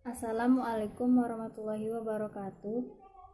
Assalamualaikum warahmatullahi wabarakatuh.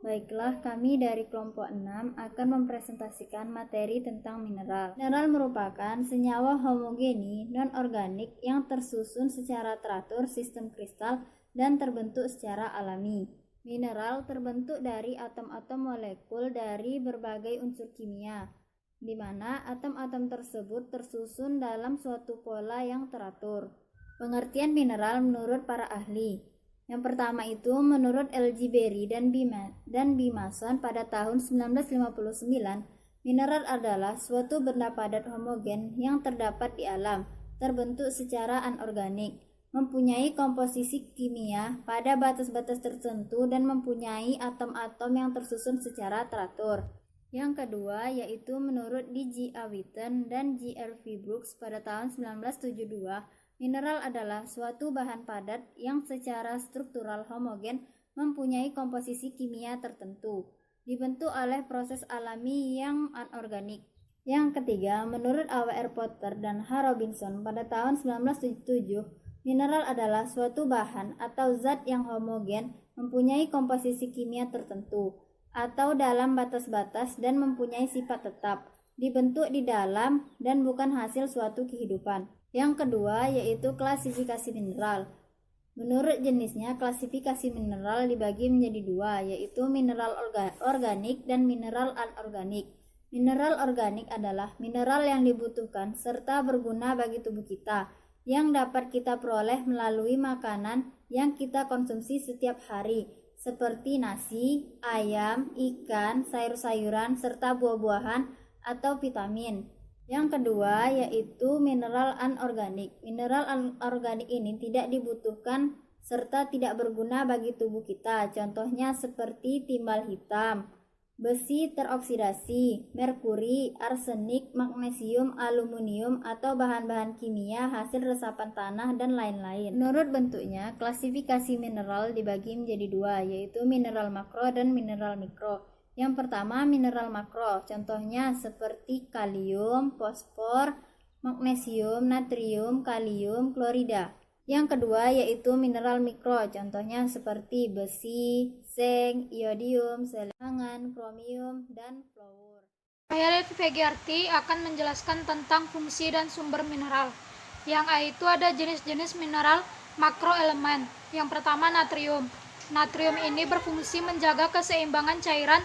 Baiklah, kami dari kelompok 6 akan mempresentasikan materi tentang mineral. Mineral merupakan senyawa homogeni non-organik yang tersusun secara teratur sistem kristal dan terbentuk secara alami. Mineral terbentuk dari atom-atom molekul dari berbagai unsur kimia, di mana atom-atom tersebut tersusun dalam suatu pola yang teratur. Pengertian mineral menurut para ahli. Yang pertama itu menurut L.G. Berry dan B. Mason pada tahun 1959, mineral adalah suatu benda padat homogen yang terdapat di alam, terbentuk secara anorganik, mempunyai komposisi kimia pada batas-batas tertentu dan mempunyai atom-atom yang tersusun secara teratur. Yang kedua yaitu menurut D.G. Awiton dan G.R.V. Brooks pada tahun 1972, mineral adalah suatu bahan padat yang secara struktural homogen mempunyai komposisi kimia tertentu, dibentuk oleh proses alami yang anorganik. Yang ketiga, menurut A.W.R. Potter dan H. Robinson pada tahun 1977, mineral adalah suatu bahan atau zat yang homogen mempunyai komposisi kimia tertentu atau dalam batas-batas dan mempunyai sifat tetap, dibentuk di dalam dan bukan hasil suatu kehidupan. Yang kedua yaitu klasifikasi mineral. Menurut jenisnya, klasifikasi mineral dibagi menjadi dua, yaitu mineral organik dan mineral anorganik. Mineral organik adalah mineral yang dibutuhkan serta berguna bagi tubuh kita, yang dapat kita peroleh melalui makanan yang kita konsumsi setiap hari, seperti nasi, ayam, ikan, sayur-sayuran, serta buah-buahan atau vitamin. Yang kedua yaitu mineral anorganik. Mineral anorganik ini tidak dibutuhkan serta tidak berguna bagi tubuh kita. Contohnya seperti timbal hitam, besi teroksidasi, merkuri, arsenik, magnesium, aluminium, atau bahan-bahan kimia hasil resapan tanah dan lain-lain. Menurut bentuknya, klasifikasi mineral dibagi menjadi dua, yaitu mineral makro dan mineral mikro. Yang pertama, mineral makro, contohnya seperti kalium, fosfor, magnesium, natrium, kalium, klorida. Yang kedua yaitu mineral mikro, contohnya seperti besi, zinc, iodium, selemangan, kromium, dan fluor. Saya Devi Fegiarti akan menjelaskan tentang fungsi dan sumber mineral. Yang A itu ada jenis-jenis mineral makroelemen. Yang pertama natrium. Natrium ini berfungsi menjaga keseimbangan cairan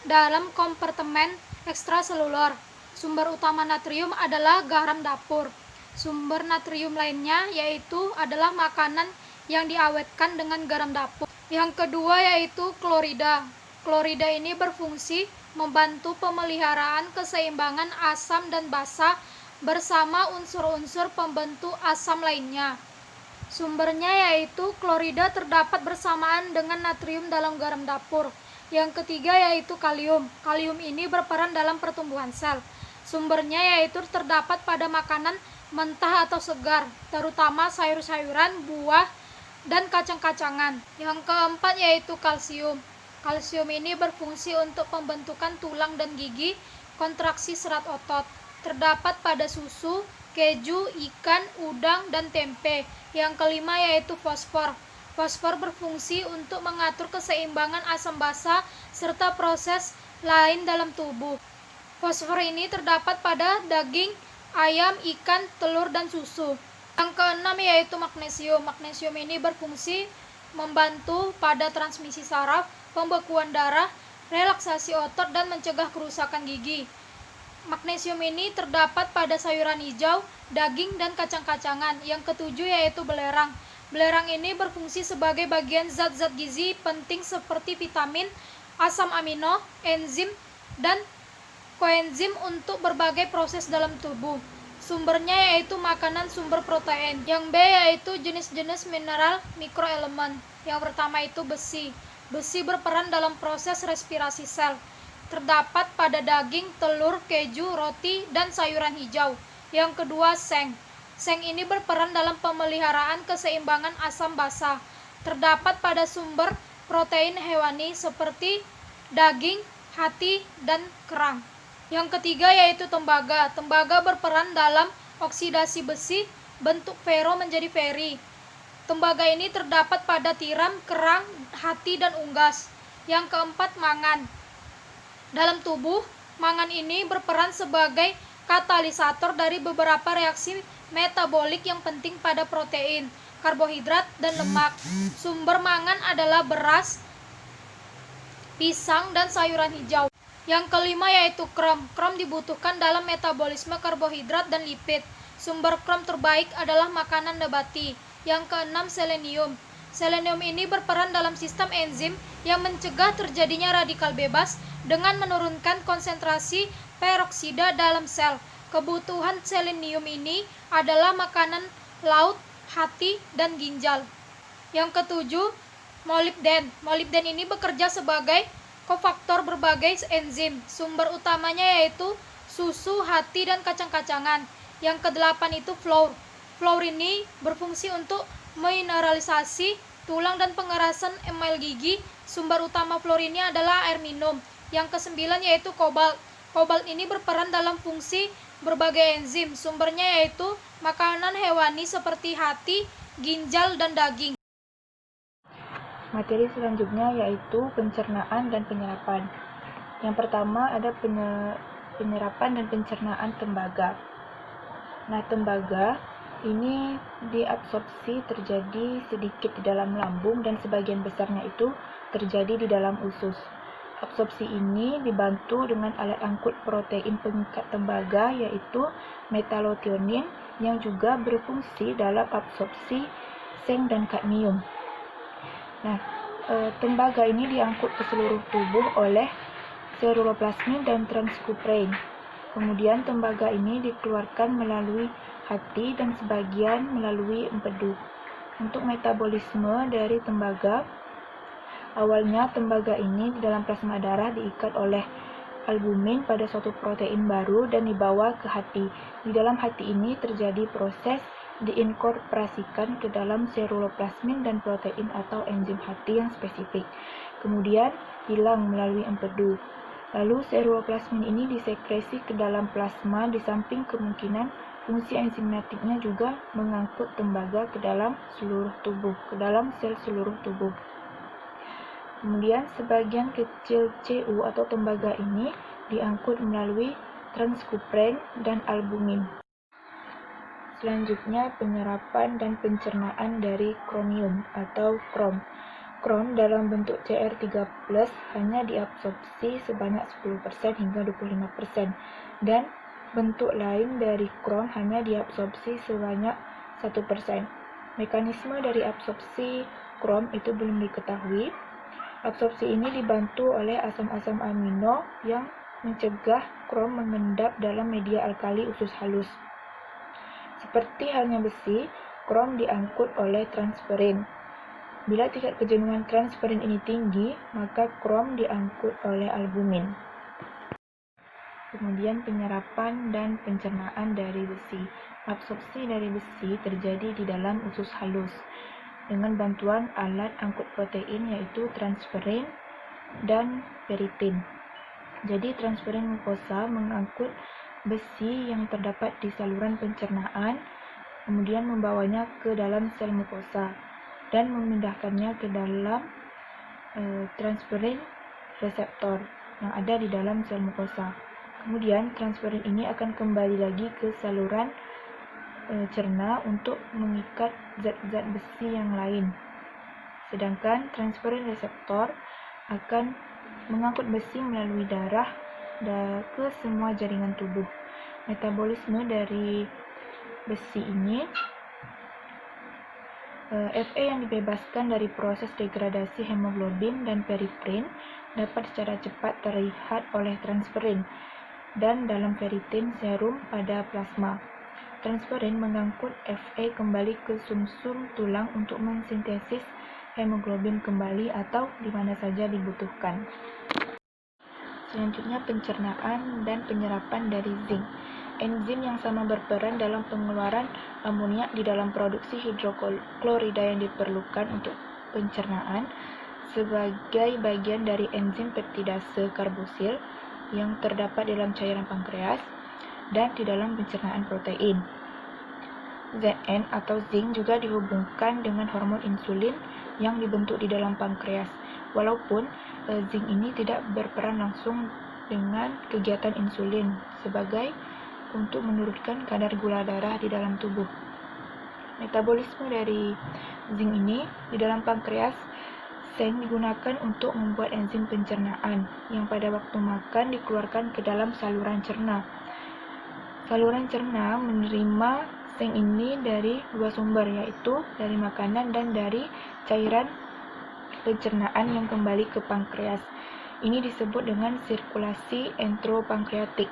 dalam kompartemen ekstraselulor. Sumber utama natrium adalah garam dapur. Sumber natrium lainnya yaitu adalah makanan yang diawetkan dengan garam dapur. Yang kedua yaitu klorida. Klorida ini berfungsi membantu pemeliharaan keseimbangan asam dan basa bersama unsur-unsur pembentuk asam lainnya. Sumbernya yaitu klorida terdapat bersamaan dengan natrium dalam garam dapur. Yang ketiga yaitu kalium. Kalium ini berperan dalam pertumbuhan sel. Sumbernya yaitu terdapat pada makanan mentah atau segar, terutama sayur-sayuran, buah, dan kacang-kacangan. Yang keempat yaitu kalsium. Kalsium ini berfungsi untuk pembentukan tulang dan gigi, kontraksi serat otot. Terdapat pada susu, keju, ikan, udang, dan tempe. Yang kelima yaitu fosfor. Fosfor berfungsi untuk mengatur keseimbangan asam basa serta proses lain dalam tubuh. Fosfor ini terdapat pada daging, ayam, ikan, telur, dan susu. Yang keenam yaitu magnesium. Magnesium ini berfungsi membantu pada transmisi saraf, pembekuan darah, relaksasi otot, dan mencegah kerusakan gigi. Magnesium ini terdapat pada sayuran hijau, daging, dan kacang-kacangan. Yang ketujuh yaitu belerang. Belerang ini berfungsi sebagai bagian zat-zat gizi penting seperti vitamin, asam amino, enzim, dan koenzim untuk berbagai proses dalam tubuh. Sumbernya yaitu makanan sumber protein. Yang B yaitu jenis-jenis mineral mikroelemen. Yang pertama itu besi. Besi berperan dalam proses respirasi sel. Terdapat pada daging, telur, keju, roti, dan sayuran hijau. Yang kedua seng. Seng ini berperan dalam pemeliharaan keseimbangan asam basa. Terdapat pada sumber protein hewani seperti daging, hati, dan kerang. Yang ketiga yaitu tembaga. Tembaga berperan dalam oksidasi besi, bentuk fero menjadi feri. Tembaga ini terdapat pada tiram, kerang, hati, dan unggas. Yang keempat, mangan. Dalam tubuh, mangan ini berperan sebagai katalisator dari beberapa reaksi metabolik yang penting pada protein, karbohidrat, dan lemak. Sumber mangan adalah beras, pisang, dan sayuran hijau. Yang kelima yaitu krom. Krom dibutuhkan dalam metabolisme karbohidrat dan lipid. Sumber krom terbaik adalah makanan nabati. Yang keenam, selenium. Selenium ini berperan dalam sistem enzim yang mencegah terjadinya radikal bebas dengan menurunkan konsentrasi peroksida dalam sel. Kebutuhan selenium ini adalah makanan laut, hati, dan ginjal. Yang ketujuh, molibden. Molibden ini bekerja sebagai kofaktor berbagai enzim. Sumber utamanya yaitu susu, hati, dan kacang-kacangan. Yang kedelapan itu fluor. Fluor ini berfungsi untuk mineralisasi tulang dan pengerasan email gigi. Sumber utama fluor ini adalah air minum. Yang kesembilan yaitu kobalt. Kobalt ini berperan dalam fungsi berbagai enzim. Sumbernya yaitu makanan hewani seperti hati, ginjal, dan daging. Materi selanjutnya yaitu pencernaan dan penyerapan. Yang pertama ada penyerapan dan pencernaan tembaga. Nah, tembaga ini diabsorpsi terjadi sedikit di dalam lambung dan sebagian besarnya itu terjadi di dalam usus. Absorpsi ini dibantu dengan alat angkut protein pengikat tembaga yaitu metallothionein yang juga berfungsi dalam absorpsi seng dan kadmium. Nah, tembaga ini diangkut ke seluruh tubuh oleh ceruloplasmin dan transkuprein. Kemudian tembaga ini dikeluarkan melalui hati dan sebagian melalui empedu. Untuk metabolisme dari tembaga, awalnya tembaga ini di dalam plasma darah diikat oleh albumin pada suatu protein baru dan dibawa ke hati. Di dalam hati ini terjadi proses diinkorporasikan ke dalam ceruloplasmin dan protein atau enzim hati yang spesifik. Kemudian hilang melalui empedu. Lalu ceruloplasmin ini disekresi ke dalam plasma di samping kemungkinan fungsi enzimatiknya juga mengangkut tembaga ke dalam seluruh tubuh, ke dalam sel seluruh tubuh. Kemudian sebagian kecil CU atau tembaga ini diangkut melalui transkuprein dan albumin. Selanjutnya penyerapan dan pencernaan dari kromium atau krom. Krom dalam bentuk Cr3+ hanya diabsorpsi sebanyak 10% hingga 25% dan bentuk lain dari krom hanya diabsorpsi sebanyak 1%. Mekanisme dari absorpsi krom itu belum diketahui. Absorpsi ini dibantu oleh asam-asam amino yang mencegah krom mengendap dalam media alkali usus halus. Seperti halnya besi, krom diangkut oleh transferin. Bila tingkat kejenuhan transferin ini tinggi, maka krom diangkut oleh albumin. Kemudian penyerapan dan pencernaan dari besi. Absorpsi dari besi terjadi di dalam usus halus dengan bantuan alat angkut protein yaitu transferin dan ferritin. Jadi transferin mukosa mengangkut besi yang terdapat di saluran pencernaan, kemudian membawanya ke dalam sel mukosa dan memindahkannya ke dalam transferin reseptor yang ada di dalam sel mukosa. Kemudian transferin ini akan kembali lagi ke saluran cerna untuk mengikat zat-zat besi yang lain. Sedangkan transferin reseptor akan mengangkut besi melalui darah ke semua jaringan tubuh. Metabolisme dari besi ini Fe yang dibebaskan dari proses degradasi hemoglobin dan periprin dapat secara cepat terlihat oleh transferin dan dalam ferritin serum pada plasma. Transferin mengangkut Fe kembali ke sumsum tulang untuk mensintesis hemoglobin kembali atau di mana saja dibutuhkan. Selanjutnya pencernaan dan penyerapan dari zinc. Enzim yang sama berperan dalam pengeluaran amoniak di dalam produksi hidroklorida yang diperlukan untuk pencernaan sebagai bagian dari enzim peptidase karbosil yang terdapat dalam cairan pankreas dan di dalam pencernaan protein. Zn atau zinc juga dihubungkan dengan hormon insulin yang dibentuk di dalam pankreas. Walaupun zinc ini tidak berperan langsung dengan kegiatan insulin sebagai untuk menurunkan kadar gula darah di dalam tubuh. Metabolisme dari zinc ini di dalam pankreas seng digunakan untuk membuat enzim pencernaan yang pada waktu makan dikeluarkan ke dalam saluran cerna. Saluran cerna menerima seng ini dari dua sumber, yaitu dari makanan dan dari cairan pencernaan yang kembali ke pankreas. Ini disebut dengan sirkulasi enteropankreatik.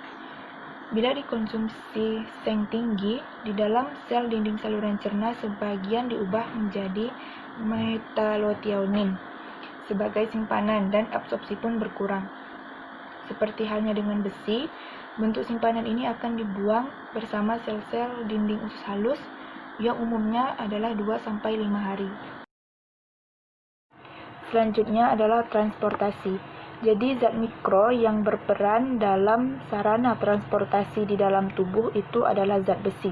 Bila dikonsumsi seng tinggi, di dalam sel dinding saluran cerna sebagian diubah menjadi metalothionin sebagai simpanan dan absorpsi pun berkurang. Seperti halnya dengan besi, bentuk simpanan ini akan dibuang bersama sel-sel dinding usus halus yang umumnya adalah 2-5 hari. Selanjutnya adalah transportasi. Jadi zat mikro yang berperan dalam sarana transportasi di dalam tubuh itu adalah zat besi.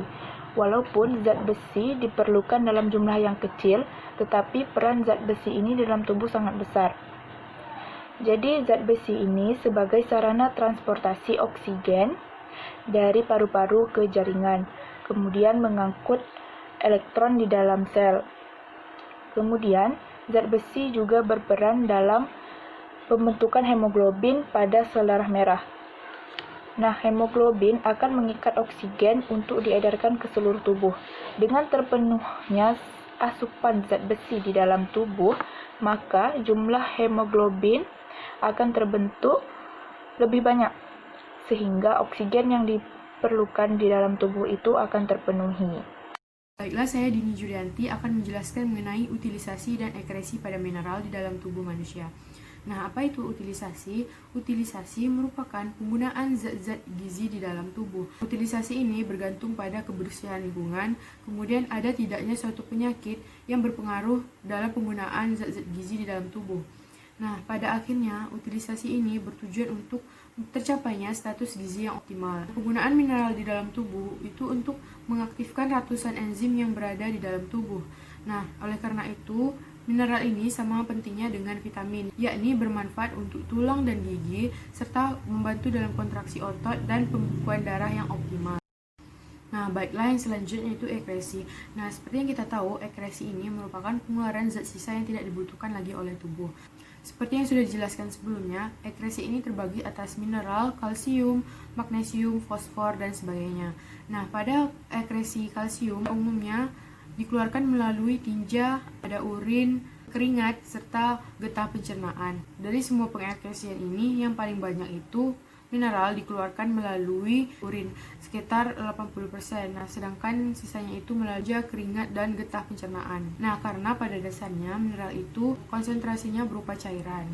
Walaupun zat besi diperlukan dalam jumlah yang kecil, tetapi peran zat besi ini dalam tubuh sangat besar. Jadi zat besi ini sebagai sarana transportasi oksigen dari paru-paru ke jaringan, kemudian mengangkut elektron di dalam sel. Kemudian zat besi juga berperan dalam pembentukan hemoglobin pada sel darah merah. Nah, hemoglobin akan mengikat oksigen untuk diedarkan ke seluruh tubuh. Dengan terpenuhnya asupan zat besi di dalam tubuh, maka jumlah hemoglobin akan terbentuk lebih banyak, sehingga oksigen yang diperlukan di dalam tubuh itu akan terpenuhi. Baiklah, saya Dini Julianti akan menjelaskan mengenai utilisasi dan ekresi pada mineral di dalam tubuh manusia. Nah, apa itu utilisasi? Utilisasi merupakan penggunaan zat-zat gizi di dalam tubuh. Utilisasi ini bergantung pada kebersihan lingkungan, kemudian ada tidaknya suatu penyakit yang berpengaruh dalam penggunaan zat-zat gizi di dalam tubuh. Nah, pada akhirnya utilisasi ini bertujuan untuk tercapainya status gizi yang optimal. Penggunaan mineral di dalam tubuh itu untuk mengaktifkan ratusan enzim yang berada di dalam tubuh. Nah, oleh karena itu mineral ini sama pentingnya dengan vitamin, yakni bermanfaat untuk tulang dan gigi, serta membantu dalam kontraksi otot dan pembekuan darah yang optimal. Nah, baiklah, yang selanjutnya itu ekresi. Nah, seperti yang kita tahu, ekresi ini merupakan pengeluaran zat sisa yang tidak dibutuhkan lagi oleh tubuh. Seperti yang sudah dijelaskan sebelumnya, ekresi ini terbagi atas mineral, kalsium, magnesium, fosfor, dan sebagainya. Nah, pada ekresi kalsium umumnya dikeluarkan melalui tinja, ada urin, keringat, serta getah pencernaan. Dari semua pengekresian ini, yang paling banyak itu mineral dikeluarkan melalui urin, sekitar 80%. Nah, sedangkan sisanya itu melalui keringat dan getah pencernaan. Nah, karena pada dasarnya mineral itu konsentrasinya berupa cairan.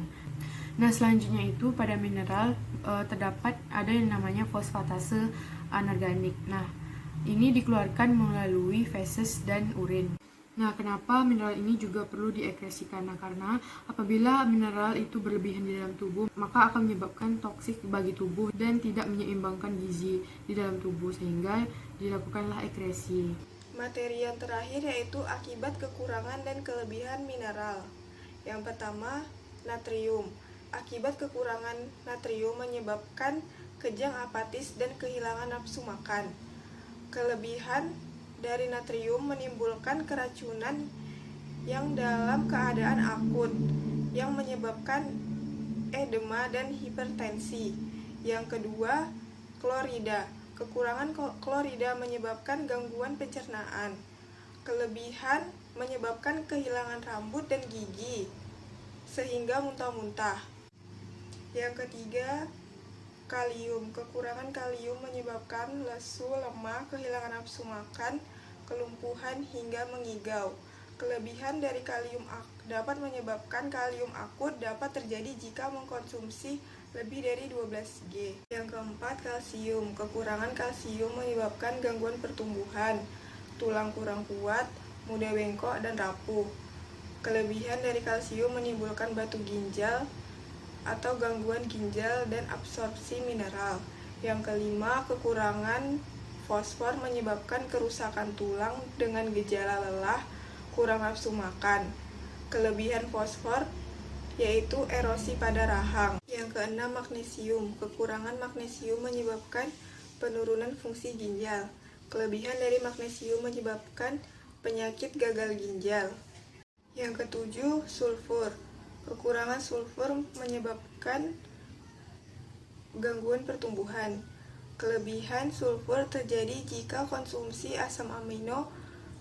Nah, selanjutnya itu pada mineral terdapat ada yang namanya fosfatase anorganik. Nah, ini dikeluarkan melalui feses dan urin. Nah, kenapa mineral ini juga perlu diekresikan? Nah, karena apabila mineral itu berlebihan di dalam tubuh, maka akan menyebabkan toksik bagi tubuh dan tidak menyeimbangkan gizi di dalam tubuh, sehingga dilakukanlah ekresi. Materi yang terakhir yaitu akibat kekurangan dan kelebihan mineral. Yang pertama, natrium. Akibat kekurangan natrium menyebabkan kejang apatis dan kehilangan nafsu makan. Kelebihan dari natrium menimbulkan keracunan yang dalam keadaan akut yang menyebabkan edema dan hipertensi. Yang kedua, klorida. Kekurangan klorida menyebabkan gangguan pencernaan. Kelebihan menyebabkan kehilangan rambut dan gigi sehingga muntah-muntah. Yang ketiga, kalium. Kekurangan kalium menyebabkan lesu, lemah, kehilangan nafsu makan, kelumpuhan hingga mengigau. Kelebihan dari kalium dapat menyebabkan kalium akut dapat terjadi jika mengkonsumsi lebih dari 12 G. Yang keempat, kalsium. Kekurangan kalsium menyebabkan gangguan pertumbuhan, tulang kurang kuat, mudah bengkok dan rapuh. Kelebihan dari kalsium menimbulkan batu ginjal atau gangguan ginjal dan absorpsi mineral. Yang kelima, kekurangan fosfor menyebabkan kerusakan tulang dengan gejala lelah, kurang nafsu makan. Kelebihan fosfor yaitu erosi pada rahang. Yang keenam, magnesium. Kekurangan magnesium menyebabkan penurunan fungsi ginjal. Kelebihan dari magnesium menyebabkan penyakit gagal ginjal. Yang ketujuh, sulfur. Kekurangan sulfur menyebabkan gangguan pertumbuhan. Kelebihan sulfur terjadi jika konsumsi asam amino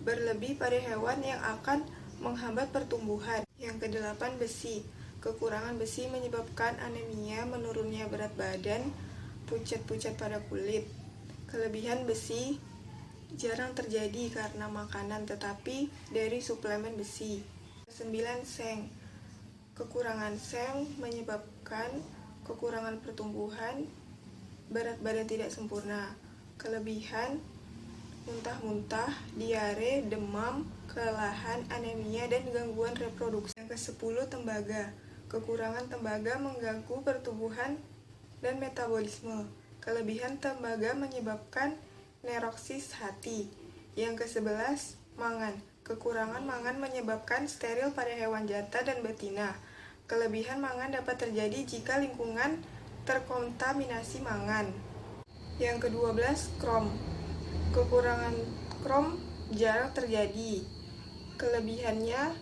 berlebih pada hewan yang akan menghambat pertumbuhan. Yang kedelapan, besi. Kekurangan besi menyebabkan anemia, menurunnya berat badan, pucat-pucat pada kulit. Kelebihan besi jarang terjadi karena makanan, tetapi dari suplemen besi. 9, seng. Kekurangan seng menyebabkan kekurangan pertumbuhan, berat badan tidak sempurna. Kelebihan muntah-muntah, diare, demam, kelelahan, anemia, dan gangguan reproduksi. Yang ke-10, tembaga. Kekurangan tembaga mengganggu pertumbuhan dan metabolisme. Kelebihan tembaga menyebabkan neuroksis hati. Yang ke-11, mangan. Kekurangan mangan menyebabkan steril pada hewan jantan dan betina. Kelebihan mangan dapat terjadi jika lingkungan terkontaminasi mangan. Yang ke-12, krom. Kekurangan krom jarang terjadi. Kelebihannya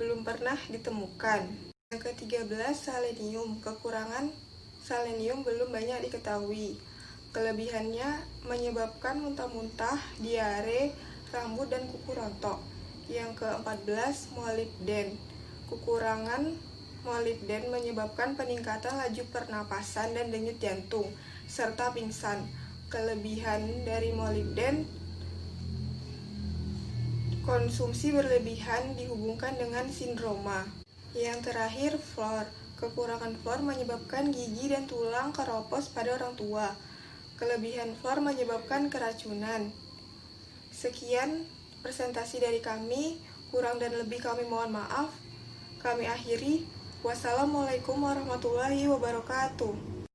belum pernah ditemukan. Yang ke-13, selenium. Kekurangan selenium belum banyak diketahui. Kelebihannya menyebabkan muntah-muntah, diare, rambut, dan kuku rontok. Yang ke-14, molibden. Kekurangan molibden menyebabkan peningkatan laju pernapasan dan denyut jantung, serta pingsan. Kelebihan dari molibden, konsumsi berlebihan dihubungkan dengan sindroma. Yang terakhir, fluor. Kekurangan fluor menyebabkan gigi dan tulang keropos pada orang tua. Kelebihan fluor menyebabkan keracunan. Sekian presentasi dari kami, kurang dan lebih kami mohon maaf. Kami akhiri. Wassalamualaikum warahmatullahi wabarakatuh.